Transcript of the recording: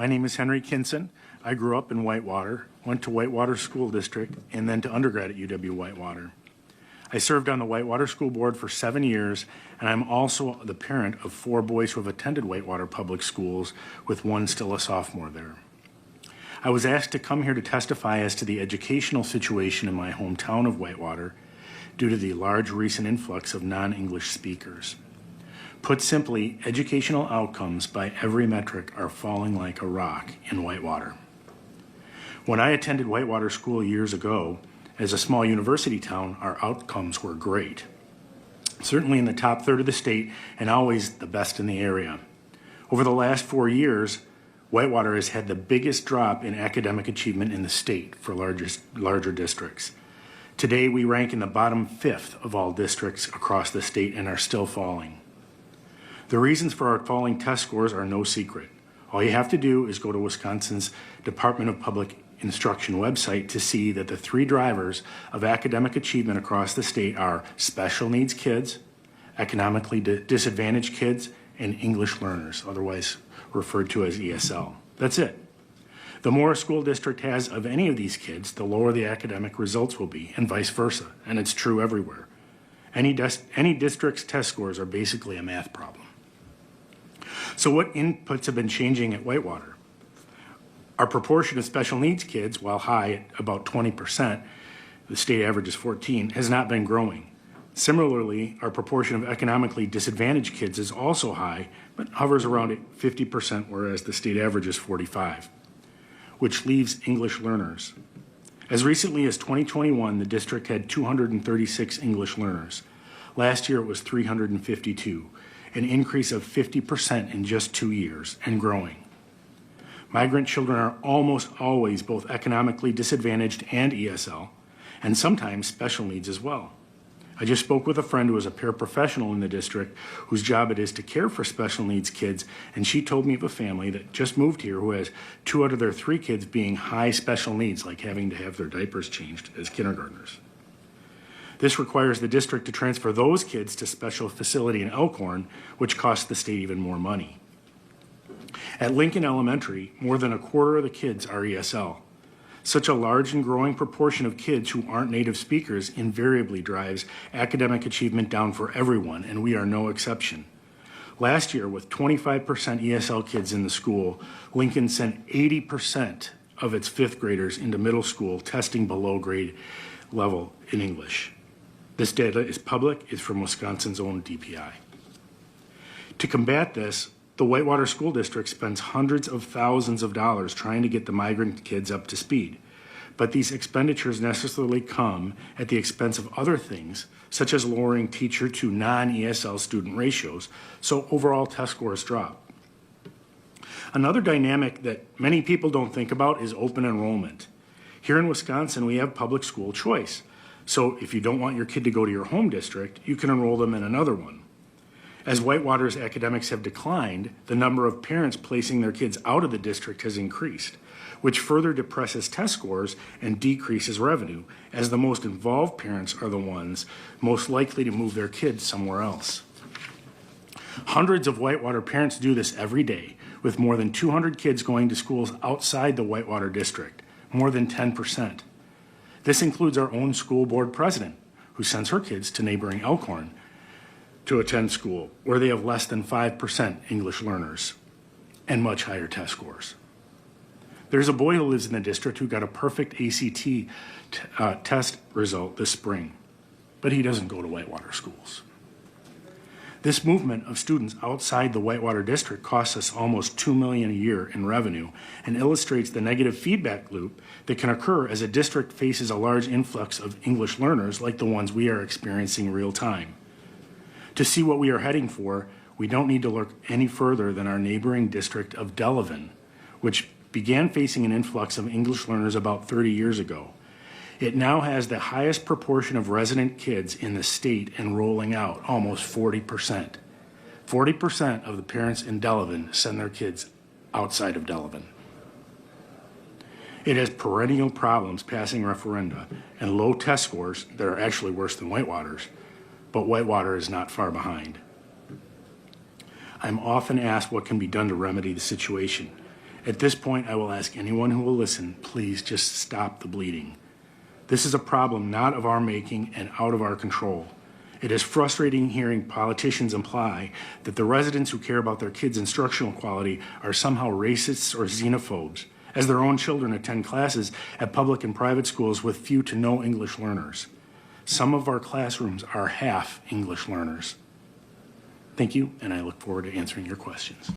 My name is Henry Kinson. I grew up in Whitewater, went to Whitewater School District, and then to undergrad at UW-Whitewater. I served on the Whitewater School Board for 7 years, and I'm also the parent of 4 boys who have attended Whitewater Public Schools, with one still a sophomore there. I was asked to come here to testify as to the educational situation in my hometown of Whitewater due to the large recent influx of non-English speakers. Put simply, educational outcomes by every metric are falling like a rock in Whitewater. When I attended Whitewater School years ago, as a small university town, our outcomes were great. Certainly in the top third of the state and always the best in the area. Over the last 4 years, Whitewater has had the biggest drop in academic achievement in the state for larger districts. Today, we rank in the bottom 5th of all districts across the state and are still falling. The reasons for our falling test scores are no secret. All you have to do is go to Wisconsin's Department of Public Instruction website to see that the 3 drivers of academic achievement across the state are special needs kids, economically disadvantaged kids, and English learners, otherwise referred to as ESL. That's it. The more a school district has of any of these kids, the lower the academic results will be, and vice versa, and it's true everywhere. Any district's test scores are basically a math problem. So what inputs have been changing at Whitewater? Our proportion of special needs kids, while high at about 20%, the state average is 14, has not been growing. Similarly, our proportion of economically disadvantaged kids is also high, but hovers around at 50%, whereas the state average is 45, which leaves English learners. As recently as 2021, the district had 236 English learners. Last year it was 352, an increase of 50% in just 2 years, and growing. Migrant children are almost always both economically disadvantaged and ESL, and sometimes special needs as well. I just spoke with a friend who is a paraprofessional in the district whose job it is to care for special needs kids, and she told me of a family that just moved here who has 2 out of their 3 kids being high special needs, like having to have their diapers changed as kindergartners. This requires the district to transfer those kids to special facility in Elkhorn, which costs the state even more money. At Lincoln Elementary, more than a quarter of the kids are ESL. Such a large and growing proportion of kids who aren't native speakers invariably drives academic achievement down for everyone, and we are no exception. Last year, with 25% ESL kids in the school, Lincoln sent 80% of its 5th graders into middle school testing below grade level in English. This data is public, it's from Wisconsin's own DPI. To combat this, the Whitewater School District spends hundreds of thousands of dollars trying to get the migrant kids up to speed. But these expenditures necessarily come at the expense of other things, such as lowering teacher to non-ESL student ratios, so overall test scores drop. Another dynamic that many people don't think about is open enrollment. Here in Wisconsin, we have public school choice. So if you don't want your kid to go to your home district, you can enroll them in another one. As Whitewater's academics have declined, the number of parents placing their kids out of the district has increased, which further depresses test scores and decreases revenue, as the most involved parents are the ones most likely to move their kids somewhere else. Hundreds of Whitewater parents do this every day, with more than 200 kids going to schools outside the Whitewater district, more than 10%. This includes our own school board president, who sends her kids to neighboring Elkhorn to attend school, where they have less than 5% English learners and much higher test scores. There's a boy who lives in the district who got a perfect ACT test result this spring, but he doesn't go to Whitewater schools. This movement of students outside the Whitewater district costs us almost $2 million a year in revenue and illustrates the negative feedback loop that can occur as a district faces a large influx of English learners like the ones we are experiencing real time. To see what we are heading for, we don't need to look any further than our neighboring district of Delavan, which began facing an influx of English learners about 30 years ago. It now has the highest proportion of resident kids in the state enrolling out, almost 40%. 40% of the parents in Delavan send their kids outside of Delavan. It has perennial problems passing referenda and low test scores that are actually worse than Whitewater's, but Whitewater is not far behind. I'm often asked what can be done to remedy the situation, At this point, I will ask anyone who will listen, please just stop the bleeding. This is a problem not of our making and out of our control. It is frustrating hearing politicians imply that the residents who care about their kids' instructional quality are somehow racists or xenophobes, as their own children attend classes at public and private schools with few to no English learners. Some of our classrooms are half English learners. Thank you, and I look forward to answering your questions.